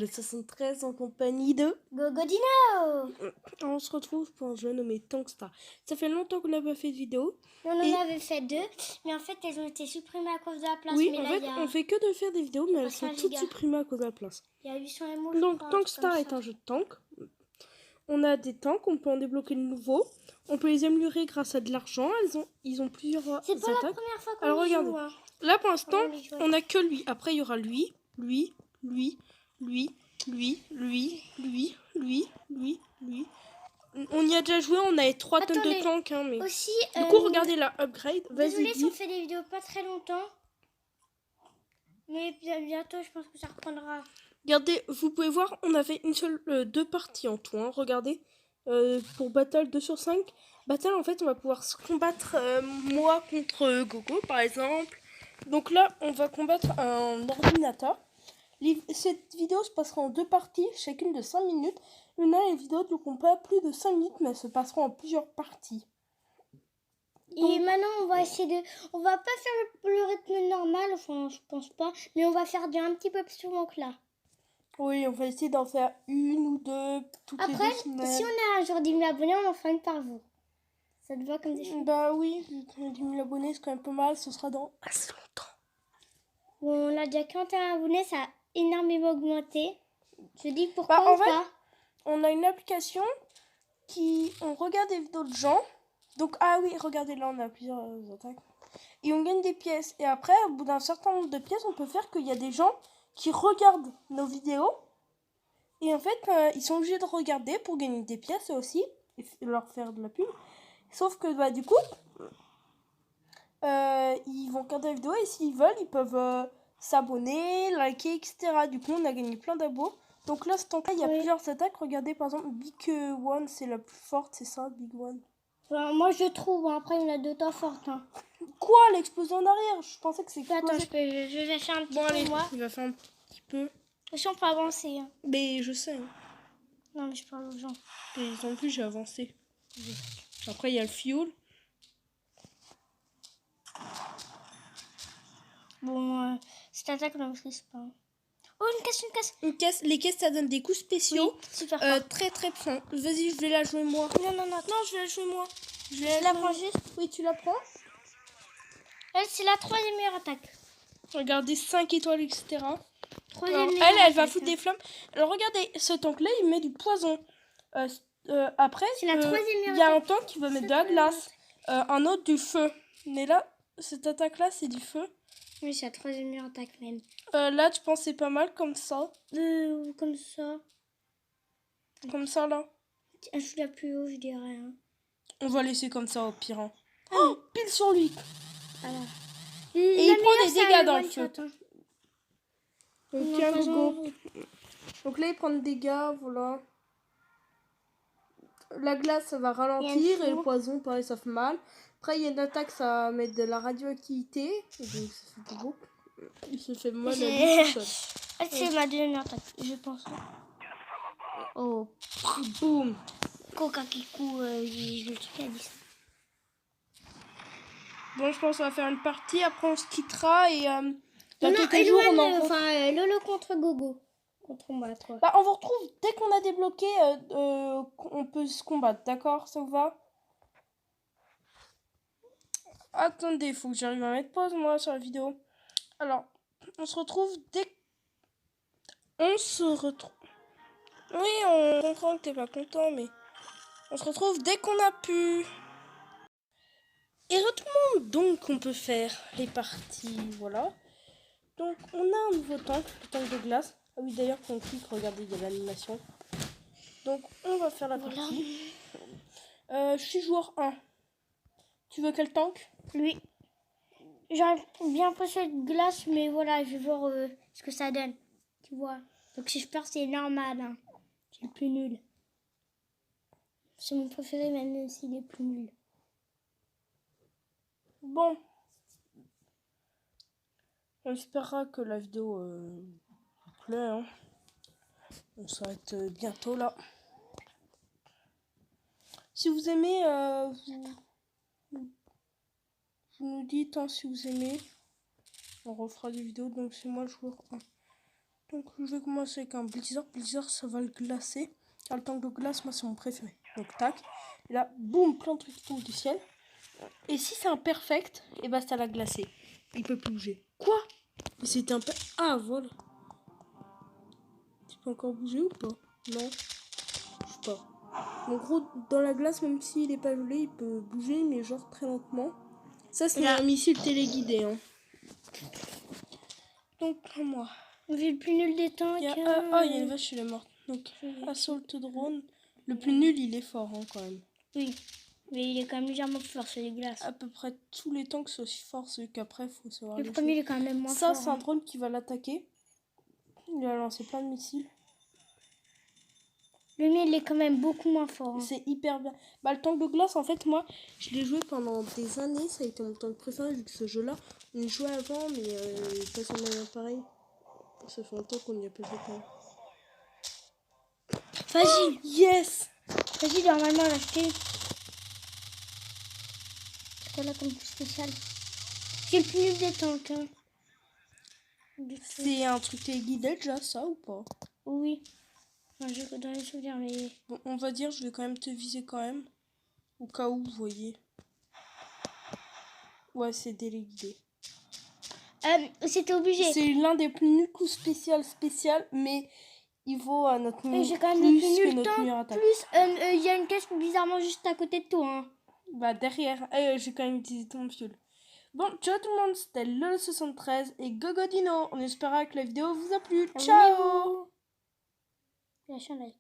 le 73 en compagnie de Gogodino. On se retrouve pour un jeu nommé Tankstar. Ça fait longtemps qu'on n'a pas fait de vidéo. On en avait fait 2, mais en fait elles ont été supprimées à cause de la place. Oui, mais en là, fait, on fait que de faire des vidéos, mais elles sont 5 toutes gigas. supprimées à cause de la place. Il y a 800 émaux. Donc, Tankstar est un jeu de tank. On a des tanks, on peut en débloquer de nouveaux. On peut les améliorer grâce à de l'argent. Ils ont plusieurs attaques. C'est pas la première fois qu'on Alors, y regardez. joue. Hein. Là, pour l'instant, On on n'a que lui. Après, il y aura lui, lui, lui, lui, lui, lui, lui, lui, lui, lui. On y a déjà joué, on avait 3 tonnes de tanks. Hein, mais... Aussi, du coup, regardez la upgrade. Désolée si on fait des vidéos pas très longtemps. Mais bientôt, je pense que ça reprendra. Regardez, vous pouvez voir, on avait deux parties en tout. Hein, regardez, pour Battle 2 sur 5. Battle, en fait, on va pouvoir se combattre moi contre Gogo, par exemple. Donc là, on va combattre un ordinateur. Cette vidéo se passera en 2 parties, chacune de 5 minutes. Une vidéo du combat plus de 5 minutes, mais elles se passeront en plusieurs parties. Donc, et maintenant, on va essayer de... On va pas faire le rythme normal, enfin, je pense pas. Mais on va faire un petit peu plus souvent que là. oui, on va essayer d'en faire une ou deux toutes les 2 semaines. Après, si on a un jour 10 000 abonnés, on en fera une par vous. Ça te va comme des choses? Bah oui, 10 000 abonnés, c'est quand même pas mal. Ce sera dans assez longtemps. Bon, on a déjà 41 abonnés, ça a énormément augmenté. Je dis pourquoi en fait, on a une application on regarde des vidéos de gens. Donc, ah oui, regardez, là, on a plusieurs attaques. Et on gagne des pièces. Et après, au bout d'un certain nombre de pièces, on peut faire qu'il y a des gens qui regardent nos vidéos. Et en fait, ils sont obligés de regarder pour gagner des pièces aussi. Et leur faire de la pub. Sauf que, bah, du coup, ils vont regarder la vidéo. Et s'ils veulent, ils peuvent s'abonner, liker, etc. Du coup, on a gagné plein d'abos. Donc là, ce temps-là, il y a plusieurs attaques. Regardez, par exemple, Big One, c'est la plus forte, c'est ça, Big One. Enfin, moi, je trouve. Hein. Après, il y en a d'autres fortes. Hein. Quoi, l'exploser en arrière? Je pensais que c'est... Attends, je vais faire un petit peu, allez, moi. il va faire un petit peu. Si on peut avancer. Hein. Mais je sais. Hein. Non, mais je parle aux gens. Et en plus, j'ai avancé. Après, il y a le fuel. Bon, cette attaque, on ne maîtrise pas. Oh, une caisse. Les caisses, ça donne des coups spéciaux. Oui, super très très puissants. Vas-y, je vais la jouer moi. Non, je vais la jouer moi. Je la prends juste. Oui, tu la prends. Elle, c'est la 3e meilleure attaque. Regardez, 5 étoiles, etc. Alors, elle va foutre des flammes. Alors, regardez, ce tank-là, il met du poison. Après, c'est la 3e meilleure il y a un tank qui va mettre de la glace. Un autre, du feu. Mais là, cette attaque-là, c'est du feu. Oui, c'est la 3e meilleure attaque même. Là, tu penses c'est pas mal comme ça. Comme ça. Comme ça, là. Je suis la plus haut, je dirais. Hein. On va laisser comme ça, au pire. Hein. Oh, pile sur lui. Alors. Et il prend des dégâts dans le feu. Hein. Donc, tiens, Gogo. Donc là, il prend des dégâts, voilà. La glace, ça va ralentir. Et le poison, pareil, ça fait mal. Après, il y a une attaque, ça va mettre de la radioactivité. Et donc, ça fait beaucoup. Il se fait mal à lui tout seul. C'est ma 2e attaque, je pense. Oh. Boum. Coca qui court, je le truc à 10. Bon, je pense qu'on va faire une partie. Après, on se quittera. Et dans non, quelques jours, on en enfin, Lolo contre Gogo. Contre moi, toi. Bah, on vous retrouve dès qu'on a débloqué. On peut se combattre, d'accord? Ça vous va? Attendez, faut que j'arrive à mettre pause, moi, sur la vidéo. Alors, on se retrouve dès... On se retrouve... Oui, on comprend que t'es pas content, mais... On se retrouve dès qu'on a pu. Et retournons donc, on peut faire les parties, voilà. Donc, on a un nouveau tank, le tank de glace. Ah oui, d'ailleurs, quand on clique, regardez, il y a l'animation. Donc, on va faire la partie. Je suis joueur 1. Tu veux quel tank? Lui. J'aurais bien préféré de glace, mais voilà, je vais voir ce que ça donne. Tu vois. Donc si je perds, c'est normal. Hein. C'est le plus nul. C'est mon préféré, même s'il est plus nul. Bon. On espérera que la vidéo vous plaît. Hein. On s'arrête bientôt là. Si vous aimez, vous nous dites hein, si vous aimez. On refera des vidéos, donc c'est moi le joueur 1. Donc je vais commencer avec un Blizzard. Blizzard, ça va le glacer. Car le tank de glace, moi, c'est mon préféré. Donc tac. Et là, boum, plein de trucs qui tombent du ciel. Et si c'est un perfect, et bah ça l'a glacé. Il peut plus bouger. Quoi? Mais c'était un Ah, voilà. Tu peux encore bouger ou pas? Non. Je sais pas. En gros, dans la glace, même s'il est pas gelé, il peut bouger, mais genre très lentement. Ça, c'est un missile téléguidé. Hein. Donc, moi. Vu le plus nul des tanks. Il y a une vache, elle est morte. Donc, Assault Drone. Le plus nul, il est fort hein, quand même. Oui. Mais il est quand même légèrement plus fort sur les glaces. À peu près tous les tanks sont aussi forts, c'est qu'après, il faut savoir. Le premier, il est quand même moins ça, fort. c'est un drone qui va l'attaquer. Il a lancé plein de missiles. Le mien, il est quand même beaucoup moins fort. Hein. C'est hyper bien. Bah, le tank de glace, en fait, moi, je l'ai joué pendant des années. Ça a été mon tank préféré vu que ce jeu-là. On y jouait avant, mais pas sur le même appareil. Ça fait longtemps qu'on n'y a pas joué. Vas-y. Yes. Vas-y, normalement, l'acheter. C'est quoi là comme plus spécial? J'ai le plus nul des tanks. Hein. C'est un truc téléguidé déjà, ça ou pas? Oui. Enfin, je dans les souvenirs, mais... Bon, on va dire, je vais quand même te viser quand même. Au cas où, vous voyez. Ouais, c'est téléguidé. C'était obligé. C'est l'un des plus nuls coups spécial, mais il vaut à notre Et j'ai quand même plus le plus que nul notre meilleure temps. attaque. Plus, il y a une caisse bizarrement juste à côté de toi. Hein. Bah, derrière. J'ai quand même utilisé ton fioul. Bon, ciao tout le monde, c'était LOL73 et Gogodino. On espère que la vidéo vous a plu. Ciao! Lâchez un like.